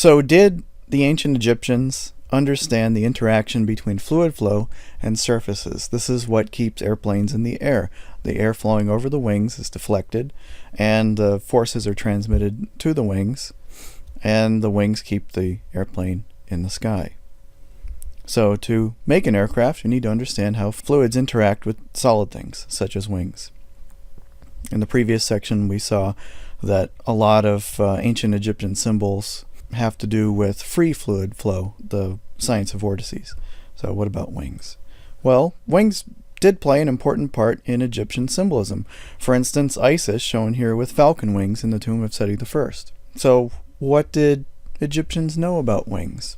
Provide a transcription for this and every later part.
So did the ancient Egyptians understand the interaction between fluid flow and surfaces? This is what keeps airplanes in the air. The air flowing over the wings is deflected, and the forces are transmitted to the wings, and the wings keep the airplane in the sky. So to make an aircraft, you need to understand how fluids interact with solid things, such as wings. In the previous section, we saw that a lot of ancient Egyptian symbols have to do with free fluid flow, the science of vortices. So what about wings? Well, wings did play an important part in Egyptian symbolism. For instance, Isis, shown here with falcon wings in the tomb of Seti I. So what did Egyptians know about wings?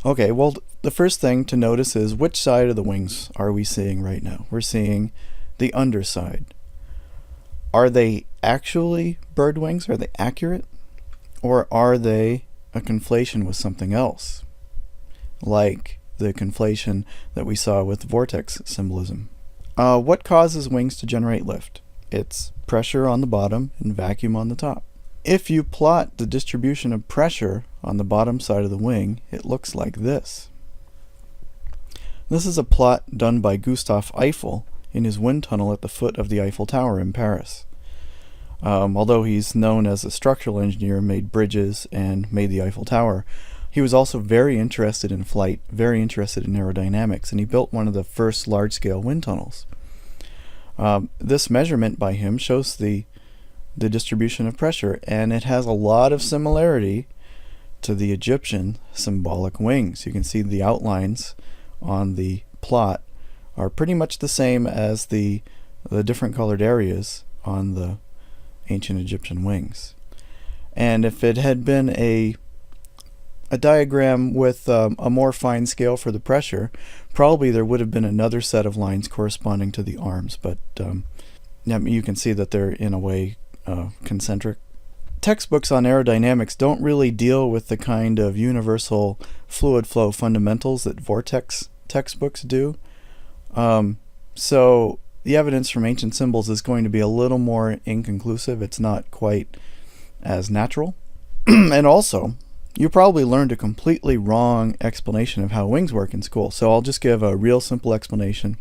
Okay, well, the first thing to notice is which side of the wings are we seeing right now? We're seeing the underside. Are they actually bird wings? Are they accurate? Or are they a conflation with something else, like the conflation that we saw with vortex symbolism? What causes wings to generate lift? It's pressure on the bottom and vacuum on the top. If you plot the distribution of pressure on the bottom side of the wing, it looks like this. This is a plot done by Gustave Eiffel in his wind tunnel at the foot of the Eiffel Tower in Paris. Although he's known as a structural engineer, made bridges, and made the Eiffel Tower, he was also very interested in flight, very interested in aerodynamics, and he built one of the first large-scale wind tunnels. This measurement by him shows the distribution of pressure, and it has a lot of similarity to the Egyptian symbolic wings. You can see the outlines on the plot are pretty much the same as the different colored areas on the ancient Egyptian wings. And if it had been a diagram with a more fine scale for the pressure, probably there would have been another set of lines corresponding to the arms, but you can see that they're in a way concentric. Textbooks on aerodynamics don't really deal with the kind of universal fluid flow fundamentals that vortex textbooks do. So the evidence from ancient symbols is going to be a little more inconclusive. It's not quite as natural. And also, you probably learned a completely wrong explanation of how wings work in school. So I'll just give a real simple explanation.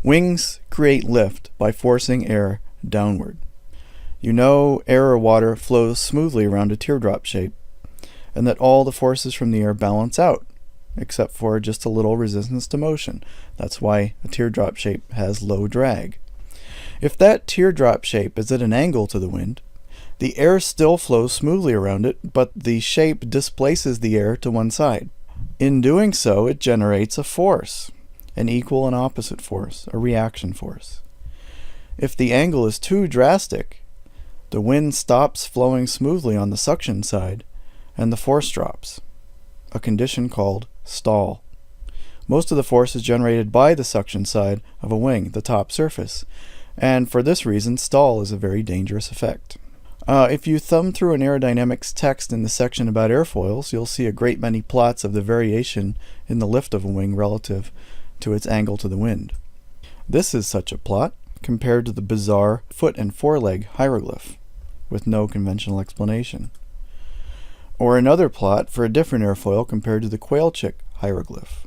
Wings create lift by forcing air downward. You know air or water flows smoothly around a teardrop shape, and that all the forces from the air balance out, except for just a little resistance to motion. That's why a teardrop shape has low drag. If that teardrop shape is at an angle to the wind, the air still flows smoothly around it, but the shape displaces the air to one side. In doing so, it generates a force, an equal and opposite force, a reaction force. If the angle is too drastic, the wind stops flowing smoothly on the suction side, and the force drops, a condition called stall. Most of the force is generated by the suction side of a wing, the top surface, and for this reason, stall is a very dangerous effect. If you thumb through an aerodynamics text in the section about airfoils, you'll see a great many plots of the variation in the lift of a wing relative to its angle to the wind. This is such a plot compared to the bizarre foot and foreleg hieroglyph, with no conventional explanation. Or another plot for a different airfoil compared to the quail chick hieroglyph.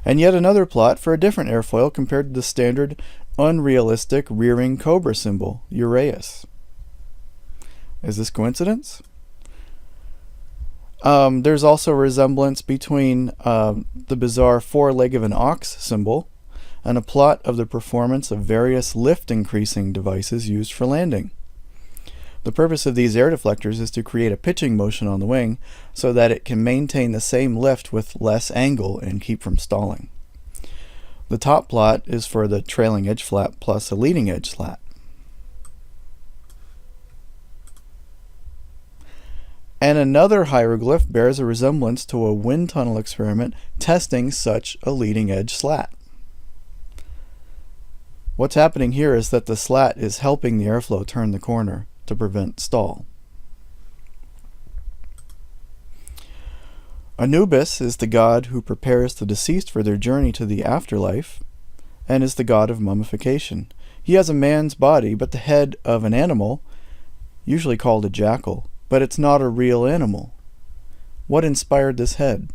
And yet another plot for a different airfoil compared to the standard unrealistic rearing cobra symbol, Uraeus. Is this coincidence? There's also a resemblance between the bizarre foreleg of an ox symbol and a plot of the performance of various lift increasing devices used for landing. The purpose of these air deflectors is to create a pitching motion on the wing so that it can maintain the same lift with less angle and keep from stalling. The top plot is for the trailing edge flap plus a leading edge slat. And another hieroglyph bears a resemblance to a wind tunnel experiment testing such a leading edge slat. What's happening here is that the slat is helping the airflow turn the corner to prevent stall. Anubis is the god who prepares the deceased for their journey to the afterlife and is the god of mummification. He has a man's body but the head of an animal, usually called a jackal, but it's not a real animal. What inspired this head?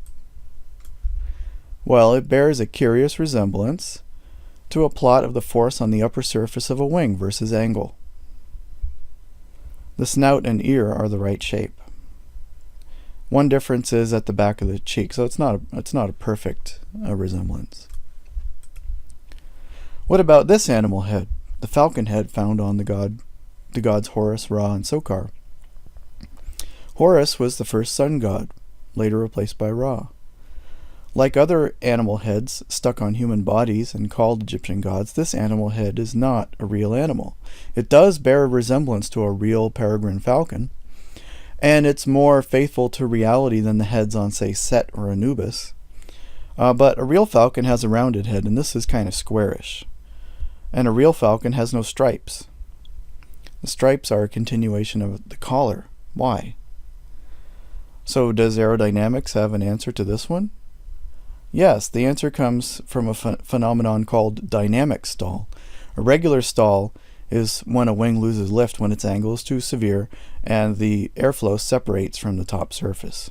Well, it bears a curious resemblance to a plot of the force on the upper surface of a wing versus angle. The snout and ear are the right shape. One difference is at the back of the cheek, so it's not a perfect resemblance. What about this animal head, the falcon head found on the gods Horus, Ra, and Sokar? Horus was the first sun god, later replaced by Ra. Like other animal heads stuck on human bodies and called Egyptian gods, this animal head is not a real animal. It does bear a resemblance to a real peregrine falcon, and it's more faithful to reality than the heads on, say, Set or Anubis. But a real falcon has a rounded head, and this is kind of squarish. And a real falcon has no stripes. The stripes are a continuation of the collar. Why? So does aerodynamics have an answer to this one? Yes, the answer comes from a phenomenon called dynamic stall. A regular stall is when a wing loses lift when its angle is too severe and the airflow separates from the top surface,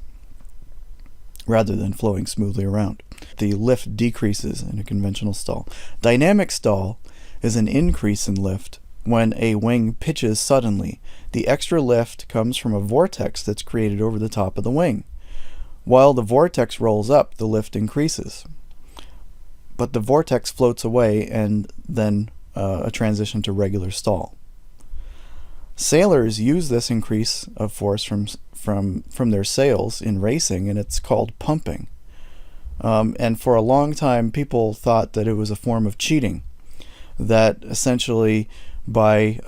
rather than flowing smoothly around. The lift decreases in a conventional stall. Dynamic stall is an increase in lift when a wing pitches suddenly. The extra lift comes from a vortex that's created over the top of the wing. While the vortex rolls up, the lift increases. But the vortex floats away and then a transition to regular stall. Sailors use this increase of force from their sails in racing, and it's called pumping. And for a long time, people thought that it was a form of cheating, that essentially by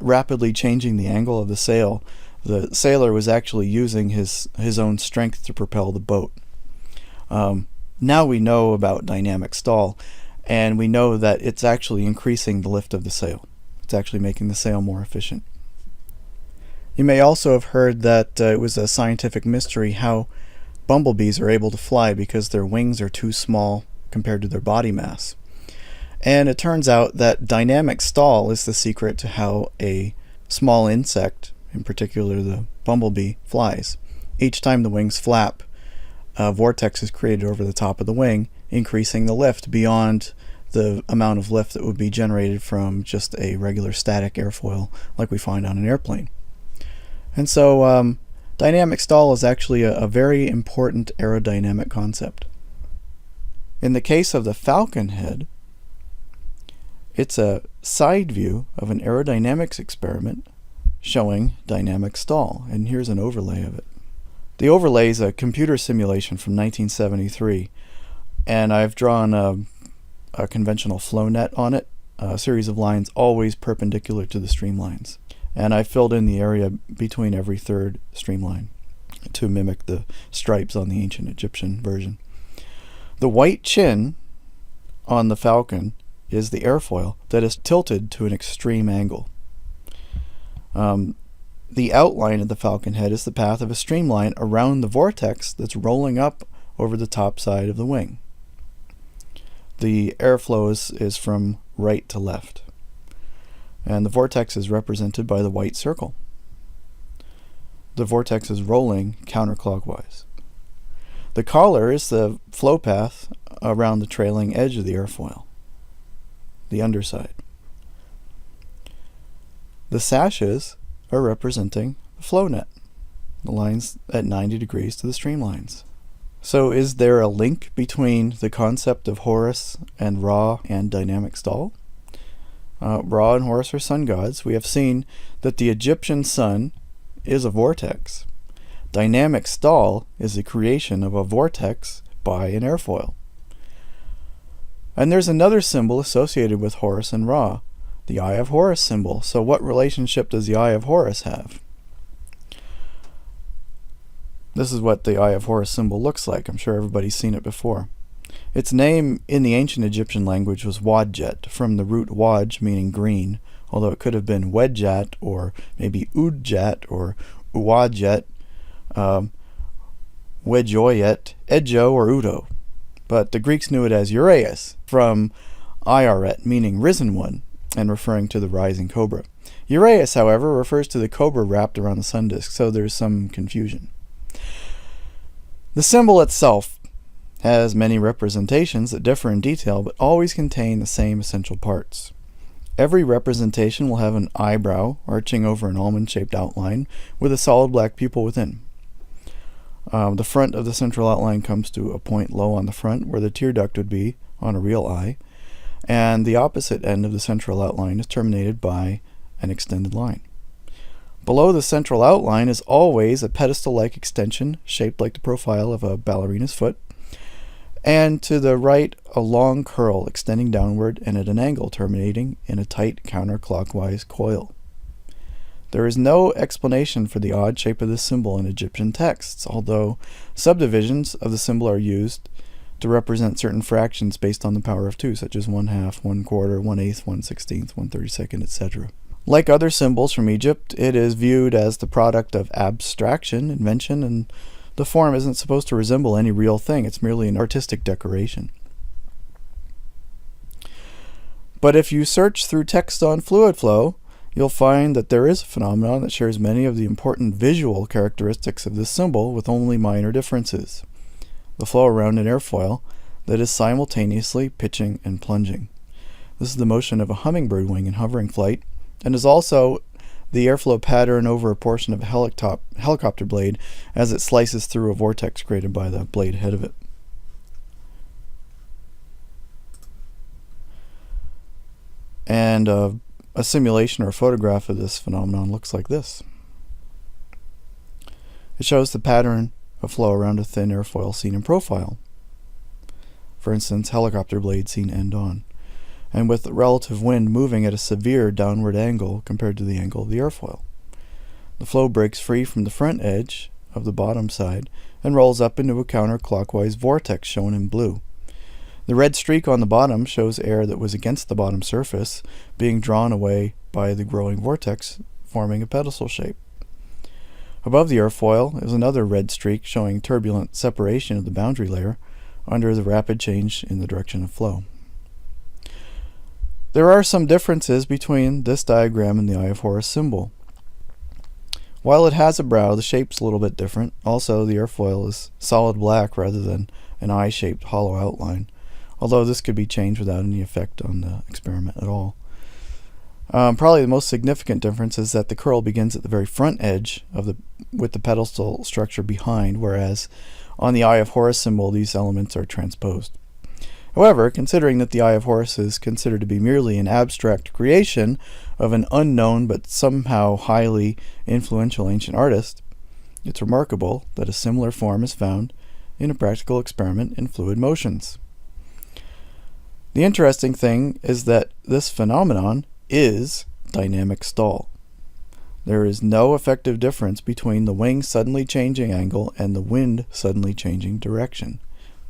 rapidly changing the angle of the sail, the sailor was actually using his own strength to propel the boat. Now we know about dynamic stall, and we know that it's actually increasing the lift of the sail. It's actually making the sail more efficient. You may also have heard that it was a scientific mystery how bumblebees are able to fly because their wings are too small compared to their body mass. And it turns out that dynamic stall is the secret to how a small insect, in particular the bumblebee, flies. Each time the wings flap, a vortex is created over the top of the wing, increasing the lift beyond the amount of lift that would be generated from just a regular static airfoil like we find on an airplane. And so dynamic stall is actually a very important aerodynamic concept. In the case of the falcon head, it's a side view of an aerodynamics experiment showing dynamic stall, and here's an overlay of it. The overlay is a computer simulation from 1973, and I've drawn a conventional flow net on it, a series of lines always perpendicular to the streamlines. And I filled in the area between every third streamline to mimic the stripes on the ancient Egyptian version. The white chin on the falcon is the airfoil that is tilted to an extreme angle. The outline of the falcon head is the path of a streamline around the vortex that's rolling up over the top side of the wing. The airflow is from right to left. And the vortex is represented by the white circle. The vortex is rolling counterclockwise. The collar is the flow path around the trailing edge of the airfoil, the underside. The sashes are representing the flow net, the lines at 90 degrees to the streamlines. So is there a link between the concept of Horus and Ra and dynamic stall? Ra and Horus are sun gods. We have seen that the Egyptian sun is a vortex. Dynamic stall is the creation of a vortex by an airfoil. And there's another symbol associated with Horus and Ra, the Eye of Horus symbol. So what relationship does the Eye of Horus have? This is what the Eye of Horus symbol looks like. I'm sure everybody's seen it before. Its name in the ancient Egyptian language was Wadjet, from the root waj, meaning green, although it could have been Wedjat or maybe Udjat or Uwadjet, Wedjoyet, Edjo, or Udo. But the Greeks knew it as Uraeus, from Iaret, meaning risen one, and referring to the rising cobra. Uraeus, however, refers to the cobra wrapped around the sun disk, so there's some confusion. The symbol itself has many representations that differ in detail, but always contain the same essential parts. Every representation will have an eyebrow arching over an almond-shaped outline with a solid black pupil within. The front of the central outline comes to a point low on the front where the tear duct would be on a real eye, and the opposite end of the central outline is terminated by an extended line. Below the central outline is always a pedestal-like extension shaped like the profile of a ballerina's foot, and to the right a long curl extending downward and at an angle terminating in a tight counterclockwise coil. There is no explanation for the odd shape of this symbol in Egyptian texts, although subdivisions of the symbol are used to represent certain fractions based on the power of 2, such as 1/2, 1/4, 1/8, 1/16, 1/32, etc. Like other symbols from Egypt, it is viewed as the product of abstraction, invention, and the form isn't supposed to resemble any real thing. It's merely an artistic decoration. But if you search through text on fluid flow, you'll find that there is a phenomenon that shares many of the important visual characteristics of this symbol with only minor differences. The flow around an airfoil that is simultaneously pitching and plunging. This is the motion of a hummingbird wing in hovering flight, and is also the airflow pattern over a portion of a helicopter blade as it slices through a vortex created by the blade ahead of it. And a simulation or a photograph of this phenomenon looks like this. It shows the pattern of flow around a thin airfoil seen in profile. For instance, helicopter blade seen end on, and with the relative wind moving at a severe downward angle compared to the angle of the airfoil. The flow breaks free from the front edge of the bottom side and rolls up into a counterclockwise vortex shown in blue. The red streak on the bottom shows air that was against the bottom surface being drawn away by the growing vortex, forming a pedestal shape. Above the airfoil is another red streak showing turbulent separation of the boundary layer under the rapid change in the direction of flow. There are some differences between this diagram and the Eye of Horus symbol. While it has a brow, the shape's a little bit different. Also, the airfoil is solid black rather than an eye-shaped hollow outline, although this could be changed without any effect on the experiment at all. Probably the most significant difference is that the curl begins at the very front edge of with the pedestal structure behind, whereas on the Eye of Horus symbol these elements are transposed. However, considering that the Eye of Horus is considered to be merely an abstract creation of an unknown but somehow highly influential ancient artist, it's remarkable that a similar form is found in a practical experiment in fluid motions. The interesting thing is that this phenomenon is dynamic stall. There is no effective difference between the wing suddenly changing angle and the wind suddenly changing direction.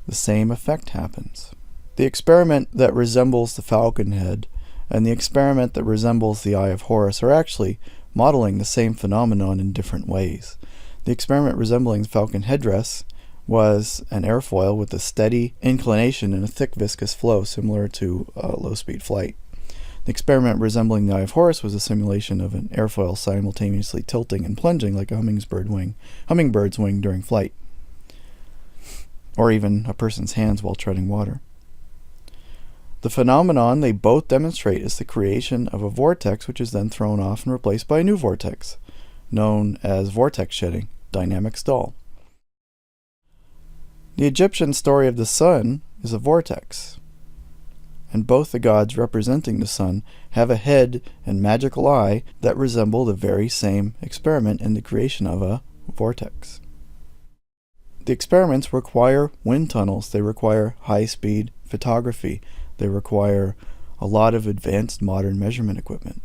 The same effect happens. The experiment that resembles the falcon head and the experiment that resembles the Eye of Horus are actually modeling the same phenomenon in different ways. The experiment resembling the falcon headdress was an airfoil with a steady inclination and a thick viscous flow similar to low-speed flight. The experiment resembling the Eye of Horus was a simulation of an airfoil simultaneously tilting and plunging like a hummingbird's wing during flight, or even a person's hands while treading water. The phenomenon they both demonstrate is the creation of a vortex which is then thrown off and replaced by a new vortex, known as vortex shedding, dynamic stall. The Egyptian story of the sun is a vortex, and both the gods representing the sun have a head and magical eye that resemble the very same experiment in the creation of a vortex. The experiments require wind tunnels, they require high-speed photography, they require a lot of advanced modern measurement equipment.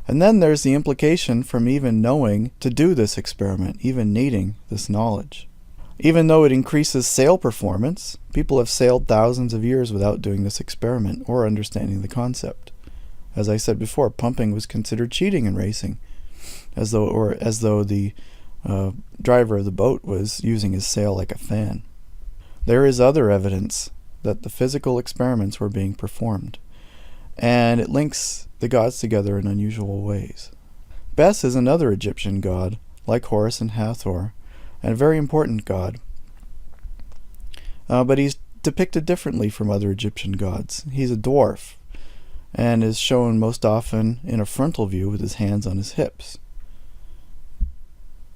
And then there's the implication from even knowing to do this experiment, even needing this knowledge. Even though it increases sail performance, people have sailed thousands of years without doing this experiment or understanding the concept. As I said before, pumping was considered cheating in racing, as though the driver of the boat was using his sail like a fan. There is other evidence that the physical experiments were being performed, and it links the gods together in unusual ways. Bes is another Egyptian god, like Horus and Hathor, and a very important god. But he's depicted differently from other Egyptian gods. He's a dwarf, and is shown most often in a frontal view with his hands on his hips.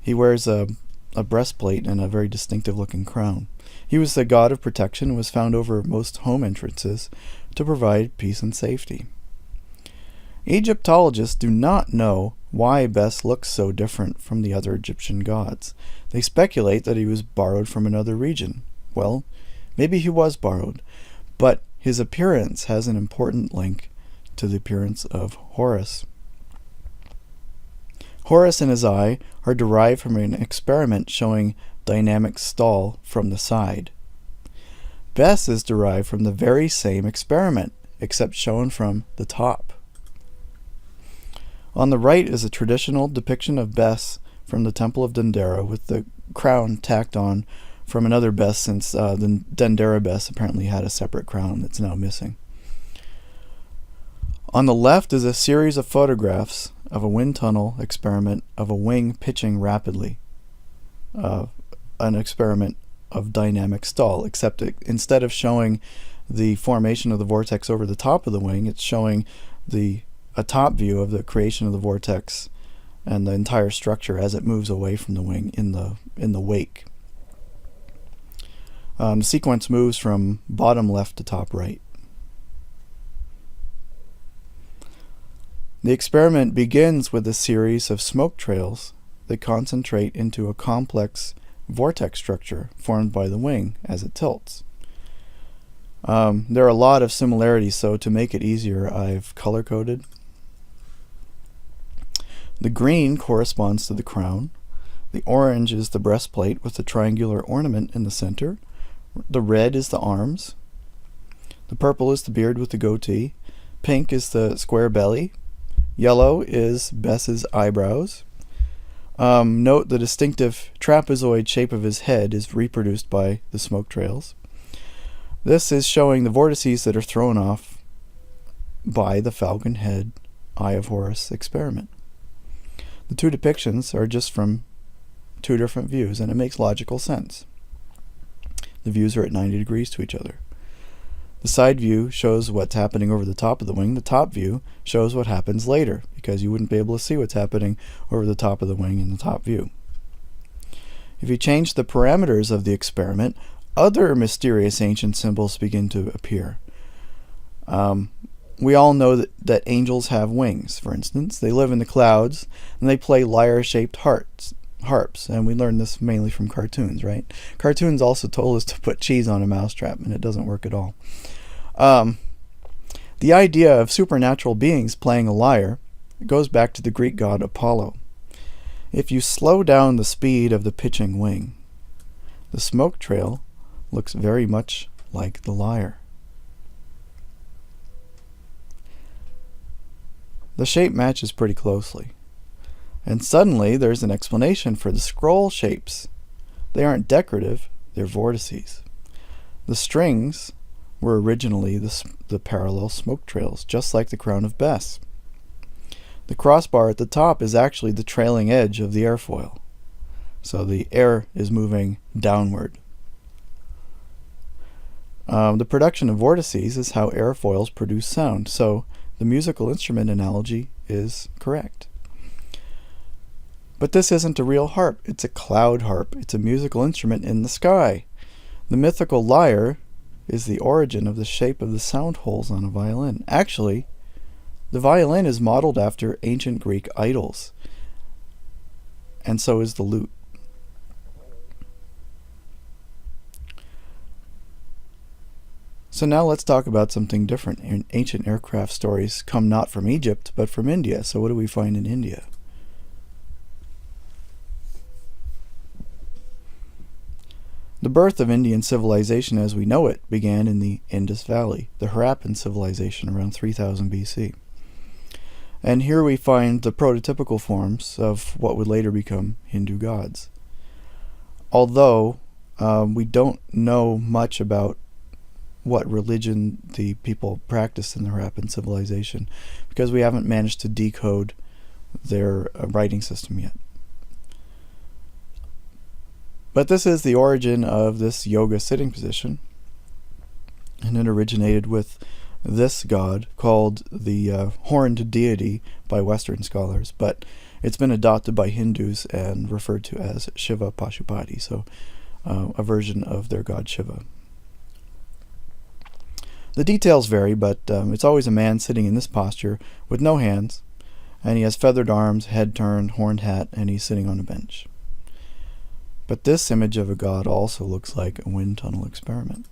He wears a breastplate and a very distinctive looking crown. He was the god of protection and was found over most home entrances to provide peace and safety. Egyptologists do not know why Bes looks so different from the other Egyptian gods. They speculate that he was borrowed from another region. Well, maybe he was borrowed, but his appearance has an important link to the appearance of Horus. Horus and his eye are derived from an experiment showing dynamic stall from the side. Bes is derived from the very same experiment, except shown from the top. On the right is a traditional depiction of Bes from the Temple of Dendera, with the crown tacked on from another Bes, since the Dendera Bes apparently had a separate crown that's now missing. On the left is a series of photographs of a wind tunnel experiment of a wing pitching rapidly. An experiment of dynamic stall, except instead of showing the formation of the vortex over the top of the wing, it's showing a top view of the creation of the vortex and the entire structure as it moves away from the wing in the wake. The sequence moves from bottom left to top right. The experiment begins with a series of smoke trails that concentrate into a complex vortex structure formed by the wing as it tilts. There are a lot of similarities, so to make it easier, I've color-coded. The green corresponds to the crown. The orange is the breastplate with the triangular ornament in the center. The red is the arms. The purple is the beard with the goatee. Pink is the square belly. Yellow is Bes's eyebrows. Note the distinctive trapezoid shape of his head is reproduced by the smoke trails. This is showing the vortices that are thrown off by the falcon head Eye of Horus experiment. The two depictions are just from two different views, and it makes logical sense. The views are at 90 degrees to each other. The side view shows what's happening over the top of the wing. The top view shows what happens later, because you wouldn't be able to see what's happening over the top of the wing in the top view. If you change the parameters of the experiment, other mysterious ancient symbols begin to appear. We all know that angels have wings, for instance. They live in the clouds, and they play lyre-shaped harps, and we learn this mainly from cartoons, right? Cartoons also told us to put cheese on a mousetrap, and it doesn't work at all. The idea of supernatural beings playing a lyre goes back to the Greek god Apollo. If you slow down the speed of the pitching wing, the smoke trail looks very much like the lyre. The shape matches pretty closely. And suddenly there's an explanation for the scroll shapes. They aren't decorative, they're vortices. The strings were originally the parallel smoke trails, just like the crown of Bes. The crossbar at the top is actually the trailing edge of the airfoil. So the air is moving downward. The production of vortices is how airfoils produce sound, so the musical instrument analogy is correct. But this isn't a real harp, it's a cloud harp. It's a musical instrument in the sky. The mythical lyre is the origin of the shape of the sound holes on a violin. Actually, the violin is modeled after ancient Greek idols, and so is the lute. So now let's talk about something different. Ancient aircraft stories come not from Egypt, but from India. So what do we find in India? The birth of Indian civilization as we know it began in the Indus Valley, the Harappan civilization around 3000 BC. And here we find the prototypical forms of what would later become Hindu gods. Although we don't know much about what religion the people practiced in the Harappan civilization, because we haven't managed to decode their writing system yet. But this is the origin of this yoga sitting position, and it originated with this god called the horned deity by Western scholars, but it's been adopted by Hindus and referred to as Shiva Pashupati, so a version of their god Shiva. The details vary, but it's always a man sitting in this posture with no hands, and he has feathered arms, head turned, horned hat, and he's sitting on a bench. But this image of a god also looks like a wind tunnel experiment.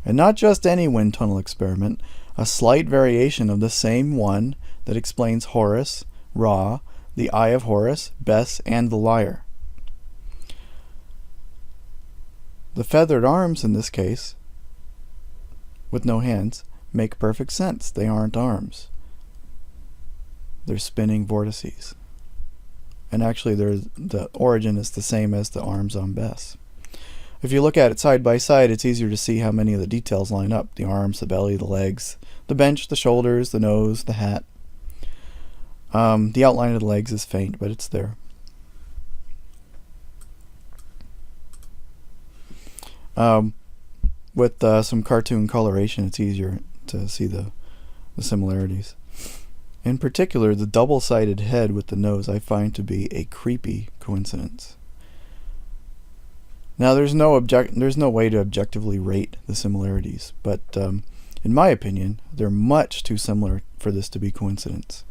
And not just any wind tunnel experiment, a slight variation of the same one that explains Horus, Ra, the Eye of Horus, Bes, and the Lyre. The feathered arms in this case, with no hands, make perfect sense. They aren't arms. They're spinning vortices. And actually the origin is the same as the arms on Bes. If you look at it side by side, it's easier to see how many of the details line up. The arms, the belly, the legs, the bench, the shoulders, the nose, the hat. The outline of the legs is faint, but it's there. With some cartoon coloration, it's easier to see the similarities. In particular, the double-sided head with the nose I find to be a creepy coincidence. Now, there's no way to objectively rate the similarities, but in my opinion, they're much too similar for this to be coincidence.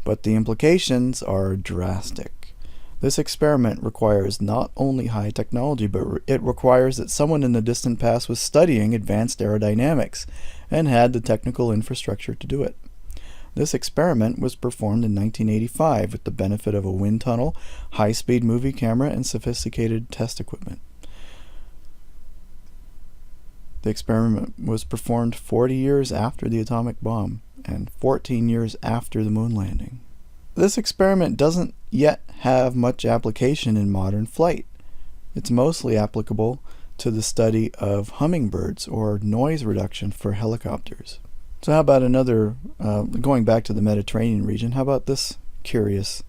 But the implications are drastic. This experiment requires not only high technology, but it requires that someone in the distant past was studying advanced aerodynamics and had the technical infrastructure to do it. This experiment was performed in 1985 with the benefit of a wind tunnel, high-speed movie camera, and sophisticated test equipment. The experiment was performed 40 years after the atomic bomb and 14 years after the moon landing. This experiment doesn't yet have much application in modern flight. It's mostly applicable to the study of hummingbirds or noise reduction for helicopters. So how about another, going back to the Mediterranean region, how about this curious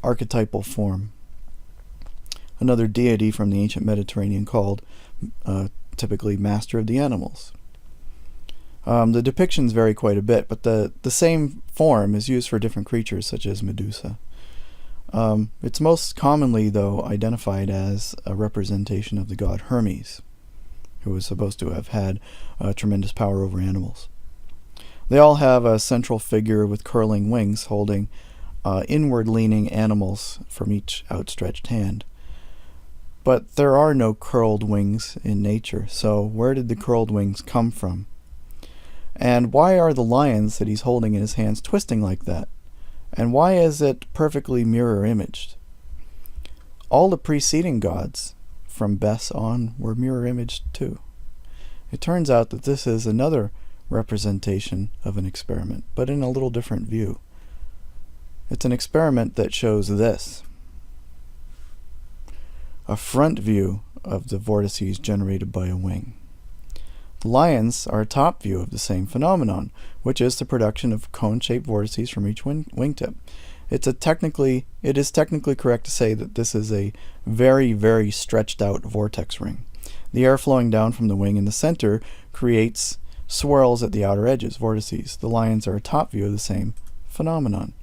archetypal form? Another deity from the ancient Mediterranean called typically Master of the Animals. The depictions vary quite a bit, but the same form is used for different creatures such as Medusa. It's most commonly, though, identified as a representation of the god Hermes, who was supposed to have had tremendous power over animals. They all have a central figure with curling wings holding inward-leaning animals from each outstretched hand. But there are no curled wings in nature, so where did the curled wings come from? And why are the lions that he's holding in his hands twisting like that? And why is it perfectly mirror-imaged? All the preceding gods from Bes on were mirror-imaged too. It turns out that this is another representation of an experiment, but in a little different view. It's an experiment that shows this. A front view of the vortices generated by a wing. The lions are a top view of the same phenomenon, which is the production of cone-shaped vortices from each wingtip. It is technically correct to say that this is a very, very stretched out vortex ring. The air flowing down from the wing in the center creates swirls at the outer edges, vortices. The lions are a top view of the same phenomenon.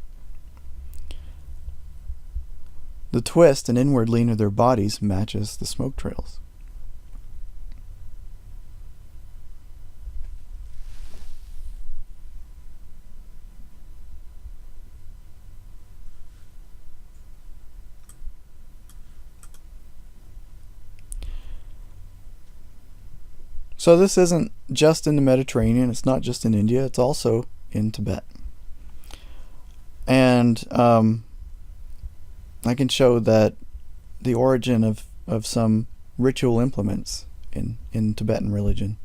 The twist and inward lean of their bodies matches the smoke trails. So this isn't just in the Mediterranean, it's not just in India, it's also in Tibet. And I can show that the origin of some ritual implements in Tibetan religion,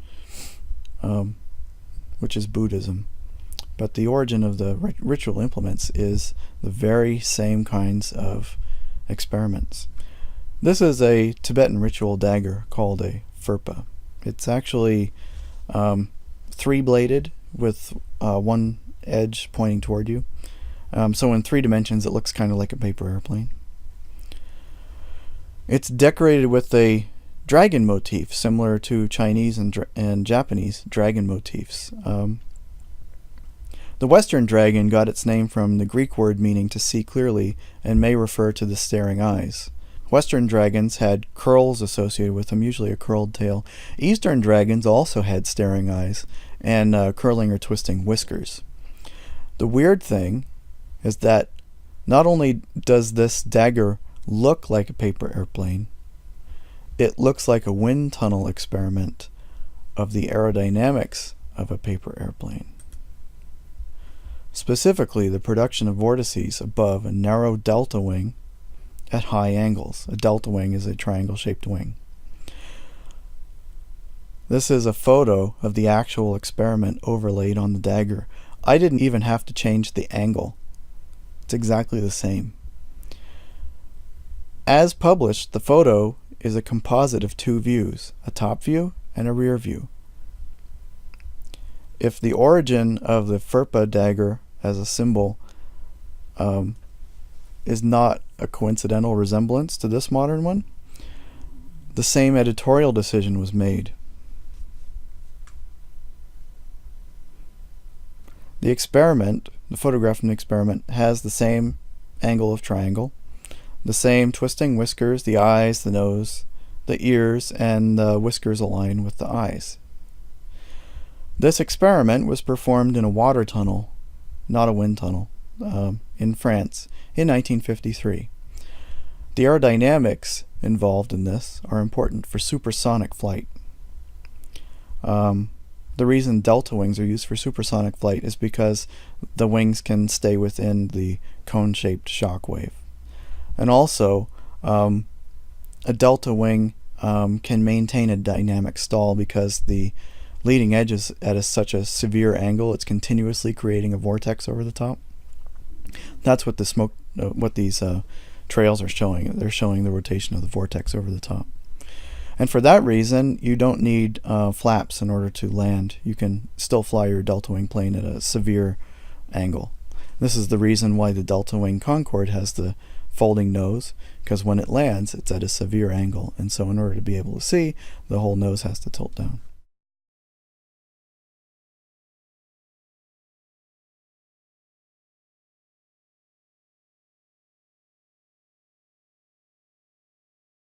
which is Buddhism. But the origin of the ritual implements is the very same kinds of experiments. This is a Tibetan ritual dagger called a phurpa. It's actually three-bladed with one edge pointing toward you. So in 3 dimensions it looks kind of like a paper airplane. It's decorated with a dragon motif similar to Chinese and Japanese dragon motifs. The Western dragon got its name from the Greek word meaning to see clearly and may refer to the staring eyes. Western dragons had curls associated with them, usually a curled tail. Eastern dragons also had staring eyes and curling or twisting whiskers. The weird thing is that not only does this dagger look like a paper airplane, it looks like a wind tunnel experiment of the aerodynamics of a paper airplane. Specifically, the production of vortices above a narrow delta wing at high angles. A delta wing is a triangle-shaped wing. This is a photo of the actual experiment overlaid on the dagger. I didn't even have to change the angle. It's exactly the same. As published, the photo is a composite of 2 views, a top view and a rear view. If the origin of the phurpa dagger as a symbol is not a coincidental resemblance to this modern one, the same editorial decision was made. The experiment, the photograph from the experiment, has the same angle of triangle, the same twisting whiskers, the eyes, the nose, the ears, and the whiskers align with the eyes. This experiment was performed in a water tunnel, not a wind tunnel, in France in 1953. The aerodynamics involved in this are important for supersonic flight. The reason delta wings are used for supersonic flight is because the wings can stay within the cone-shaped shock wave. And also, a delta wing can maintain a dynamic stall because the leading edge is at such a severe angle, it's continuously creating a vortex over the top. That's what these trails are showing. They're showing the rotation of the vortex over the top. And for that reason, you don't need flaps in order to land. You can still fly your delta wing plane at a severe angle. This is the reason why the delta wing Concorde has the folding nose, because when it lands, it's at a severe angle. And so in order to be able to see, the whole nose has to tilt down.